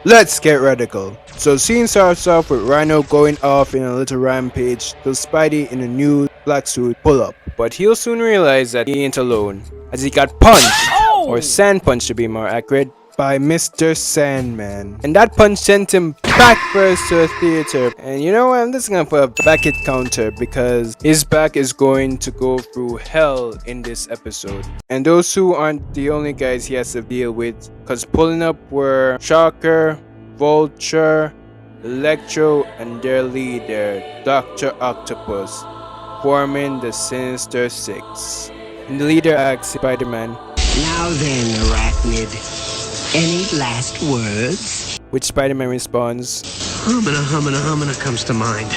Let's get radical. So scene starts off with Rhino going off in a little rampage till Spidey in a new black suit pull up. But he'll soon realize that he ain't alone, as he got punched, or sand punched to be more accurate, by Mr. Sandman. And that punch sent him back first to a theater. And you know what, I'm just gonna put a back hit counter because his back is going to go through hell in this episode. And those two aren't the only guys he has to deal with, cause pulling up were Shocker, Vulture, Electro, and their leader, Dr. Octopus, forming the Sinister Six. And the leader asks Spider-Man, "Now then, Arachnid, any last words?" which Spider-Man responds, Humana comes to mind.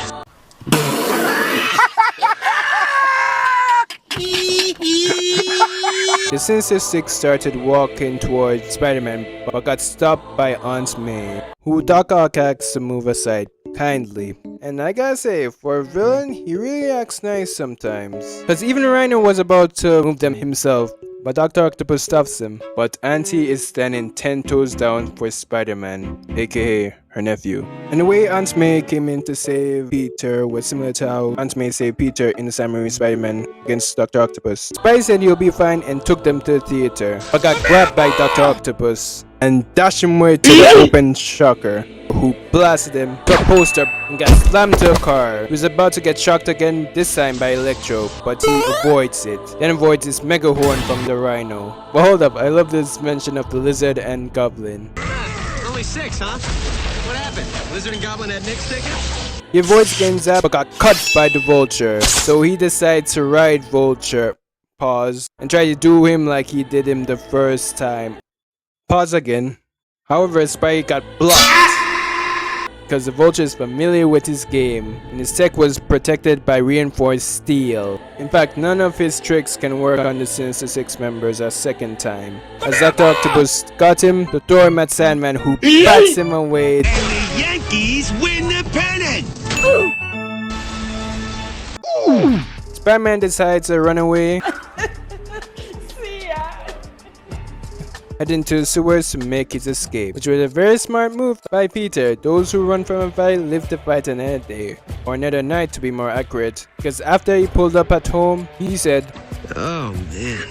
The Sinister Six started walking towards Spider-Man but got stopped by Aunt May, who Doc Ock asks to move aside kindly. And I gotta say, for a villain, he really acts nice sometimes. Cause even Rhino was about to move them himself, but Dr. Octopus stops him. But Auntie is standing 10 toes down for Spider-Man, aka her nephew. And the way Aunt May came in to save Peter was similar to how Aunt May saved Peter in the Sam Raimi Spider-Man against Dr. Octopus. Spidey said he'll be fine and took them to the theater, but got grabbed by Dr. Octopus and dashed him away to the open Shocker, who blasted him to a poster and got slammed to a car. He was about to get shocked again, this time by Electro, but he avoids it. Then avoids his mega horn from the Rhino. But hold up, I love this mention of the Lizard and Goblin. Only 6, huh? What happened? Lizard and Goblin had Nick's ticket? He avoids getting zapped but got cut by the Vulture, so he decides to ride Vulture, pause, and try to do him like he did him the first time. Pause again. However, Spidey got blocked because the Vulture is familiar with his game and his tech was protected by reinforced steel. In fact, none of his tricks can work on the Sinister Six members a second time, as Dr. Octopus got him to throw him at Sandman, who bats him away. And the Yankees win the pennant! Spider-Man decides to run away, head into the sewers to make his escape, which was a very smart move by Peter. Those who run from a fight live to fight another day, or another night to be more accurate, because after he pulled up at home, he said, Oh, man.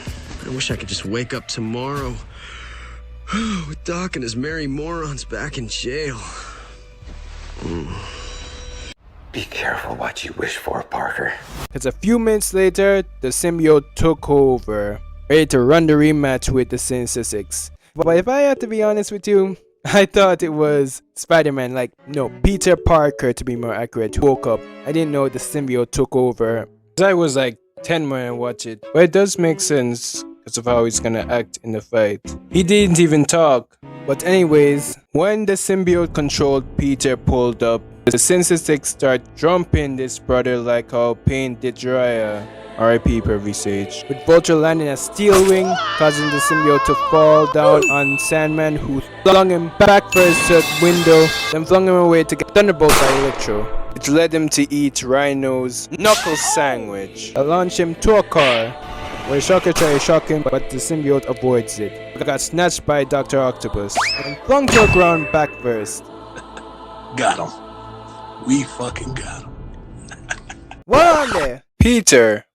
I wish I could just wake up tomorrow with Doc and his merry morons back in jail. Be careful what you wish for, Parker. Because a few minutes later, the symbiote took over, ready to run the rematch with the Sinister Six. But if I had to be honest with you, I thought it was Spider-Man, like, no, Peter Parker to be more accurate, who woke up. I didn't know the symbiote took over. I was like 10 when I watched it. But it does make sense because of how he's gonna act in the fight. He didn't even talk. But anyways, when the symbiote controlled Peter pulled up, the Sinister Six start jumping this brother like how Pain did Jiraiya. R.I.P. per Visage. With Vulture landing a steel wing, causing the symbiote to fall down on Sandman, who flung him back first to the window, then flung him away to get thunderbolt by Electro, which led him to eat Rhino's knuckle sandwich. I launched him to a car, where Shocker tried to shock him, but the symbiote avoids it. But got snatched by Dr. Octopus, and flung to the ground back first. Got him. We fucking got him. What on there? Peter,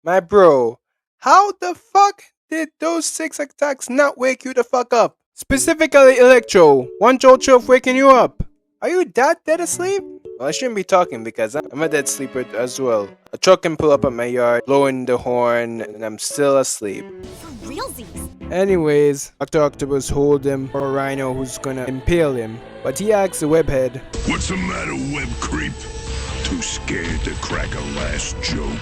my bro, how the fuck did those 6 attacks not wake you the fuck up? Specifically Electro, one jolt of waking you up. Are you that dead asleep? Well, I shouldn't be talking because I'm a dead sleeper as well. A truck can pull up at my yard, blowing the horn, and I'm still asleep. For realsies. Anyways, Dr. Octopus hold him for a Rhino who's gonna impale him. But he asks the webhead, What's the matter, web creep? Too scared to crack a last joke?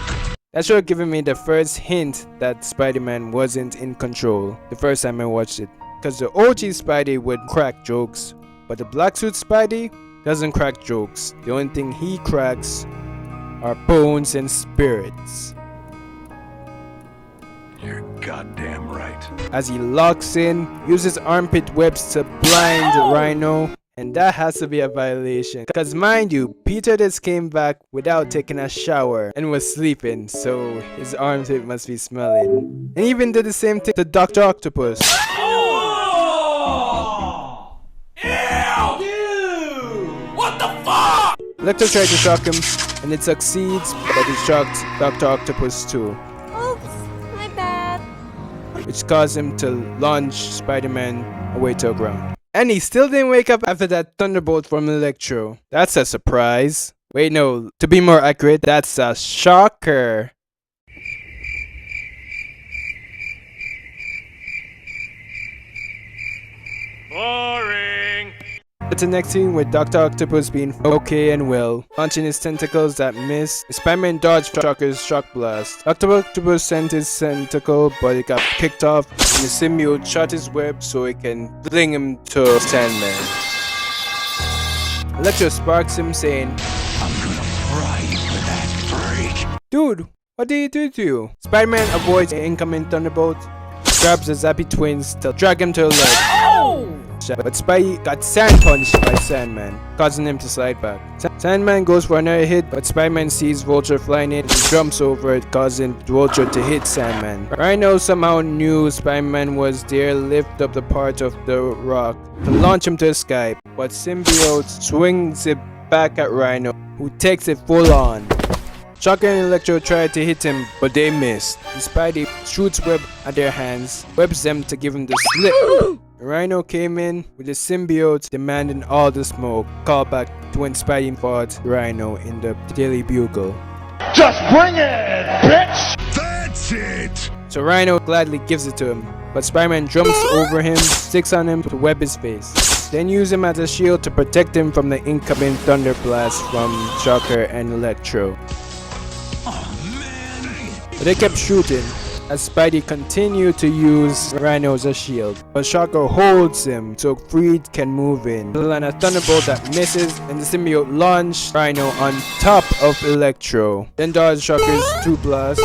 that should have given me the first hint that Spider-Man wasn't in control the first time I watched it. Because the OG Spidey would crack jokes, but the black suit Spidey doesn't crack jokes. The only thing he cracks are bones and spirits. You're goddamn right. As he locks in, uses armpit webs to blind Rhino, and that has to be a violation. Cause mind you, Peter just came back without taking a shower and was sleeping, so his armpit must be smelling. And even did the same thing to Dr. Octopus. Electro tried to shock him, and it succeeds, but it shocked Dr. Octopus too, Oops, my bad. which caused him to launch Spider-Man away to the ground. And he still didn't wake up after that thunderbolt from Electro. That's a surprise. Wait, no, to be more accurate, that's a shocker. Boring. It's the next scene with Dr. Octopus being okay and well, launching his tentacles that miss. Spider-Man dodged Shocker's shock blast. Dr. Octopus sent his tentacle, but it got picked off, and the symbiote shot his web so it can fling him to Sandman. Electro sparks him, saying, I'm gonna fry you for that freak. "Dude, what did he do to you?" Spider-Man avoids the incoming thunderbolt, grabs the Zappy twins to drag him to the ledge. But Spidey got sand punched by Sandman, causing him to slide back. Sandman goes for another hit, but Spider-Man sees Vulture flying in and jumps over it, causing Vulture to hit Sandman. Rhino somehow knew Spider-Man was there, lift up the part of the rock to launch him to the sky, but Symbiote swings it back at Rhino, who takes it full on. Shocker and Electro tried to hit him, but they missed. Spidey shoots web at their hands, webs them to give him the slip. Rhino came in with the symbiote demanding all the smoke. Call back to when Spidey fought Rhino in the Daily Bugle. Just bring it, bitch! That's it! So Rhino gladly gives it to him, but Spider-Man jumps over him, sticks on him to web his face, then use him as a shield to protect him from the incoming thunder blast from Shocker and Electro. But they kept shooting as Spidey continued to use Rhino as a shield, but Shocker holds him so Freed can move in. He'll land a thunderbolt that misses, and the symbiote launched Rhino on top of Electro, then dodged Shocker's 2 blasts,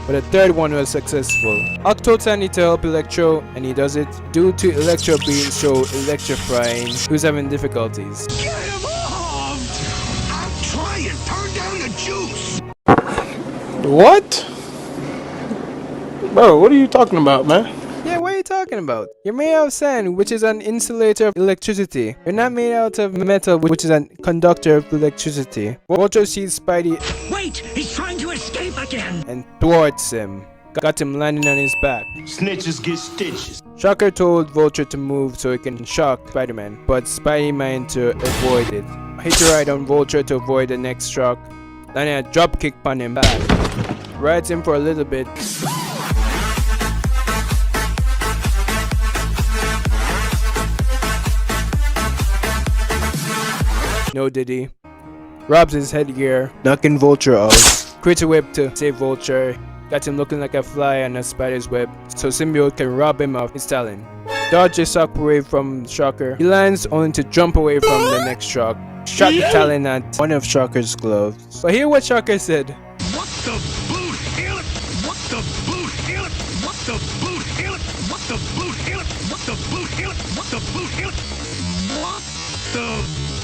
but the third one was successful. Octo Sandy to help Electro, and he does it due to Electro being so electrifying. He was having difficulties. Get him off! I'm trying. Turn down the juice. What? Bro, what are you talking about, man? Yeah, what are you talking about? You're made out of sand, which is an insulator of electricity. You're not made out of metal, which is a conductor of electricity. Vulture sees Spidey Wait, he's trying to escape again. and thwarts him. Got him landing on his back. Snitches get stitches. Shocker told Vulture to move so he can shock Spider-Man, but Spidey managed to avoid it. Hit a ride on Vulture to avoid the next shock, landing a drop kick on him back. Rides him for a little bit. No diddy. Robs his headgear, knocking Vulture out. Creates a web to save Vulture. Got him looking like a fly on a spider's web, so Symbiote can rob him of his talent. Dodges shockwave from Shocker. He lands only to jump away from the next shock. Shot the talent at one of Shocker's gloves. But hear what Shocker said. What the boot hell? What the boot hell? What the boot hell? What the boot hell? What the boot hell? What the boot hell? What the boot hell?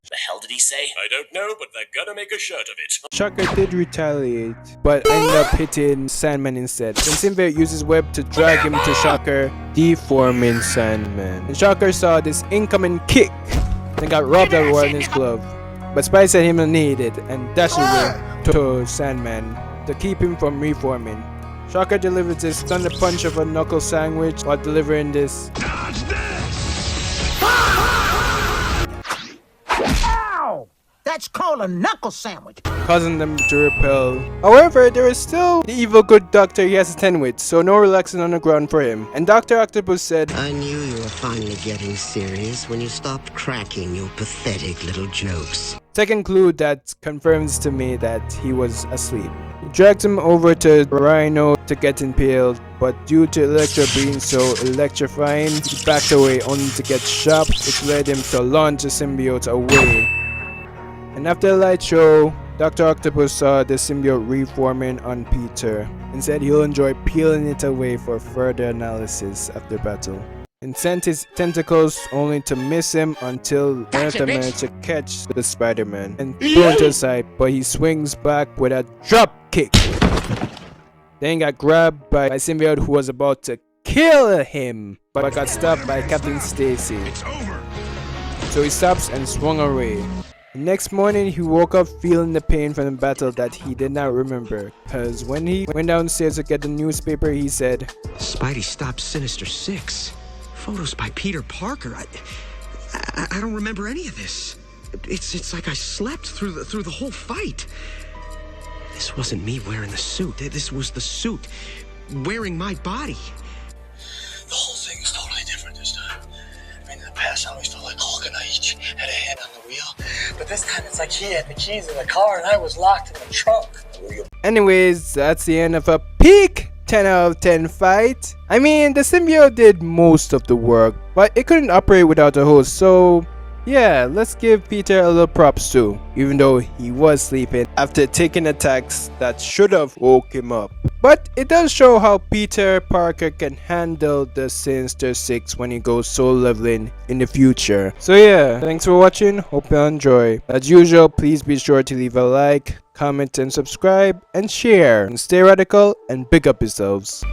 The hell did he say? I don't know, but they're gonna make a shirt of it. Shocker did retaliate, but ended up hitting Sandman instead. Then Symbiote uses web to drag him to Shocker, deforming Sandman. And Shocker saw this incoming kick and got robbed of one in his glove. But Spidey said him need it and dashed away to Sandman to keep him from reforming. Shocker delivers this thunder punch of a knuckle sandwich while delivering this. Dodge this! Ow! That's called a knuckle sandwich. Causing them to repel. However, there is still the evil good doctor he has to tend with, so no relaxing on the ground for him. And Dr. Octopus said, I knew you were finally getting serious when you stopped cracking your pathetic little jokes. second clue that confirms to me that he was asleep. He drags him over to Rhino to get impaled, but due to Electro being so electrifying, he backed away only to get shot, which led him to launch the symbiote away. And after the light show, Dr. Octopus saw the symbiote reforming on Peter and said he'll enjoy peeling it away for further analysis after battle. And sent his tentacles only to miss him until Jonathan managed to catch the Spider-Man and throw him to the side, but he swings back with a drop kick. then got grabbed by a symbiote who was about to kill him, but got stopped by Captain Stacy. It's over. So he stops and swung away. The next morning, he woke up feeling the pain from the battle that he did not remember. Cause when he went downstairs to get the newspaper, he said, Spidey stopped Sinister 6. Photos by Peter Parker. I don't remember any of this. It's like I slept through the whole fight. This wasn't me wearing the suit. This was the suit wearing my body. The whole thing is totally different this time. I mean, in the past, I always felt like Hulk and I each had a hand on the wheel. But this time, it's like he had the keys in the car and I was locked in the trunk. anyways, that's the end of a peak 10 out of 10 fight. I mean, the symbiote did most of the work, but it couldn't operate without a host, so yeah, let's give Peter a little props too, even though he was sleeping after taking attacks that should have woke him up. But it does show how Peter Parker can handle the Sinister Six when he goes soul leveling in the future. So yeah, thanks for watching, hope you enjoy. As usual, please be sure to leave a like, comment and subscribe and share. And stay radical and pick up yourselves.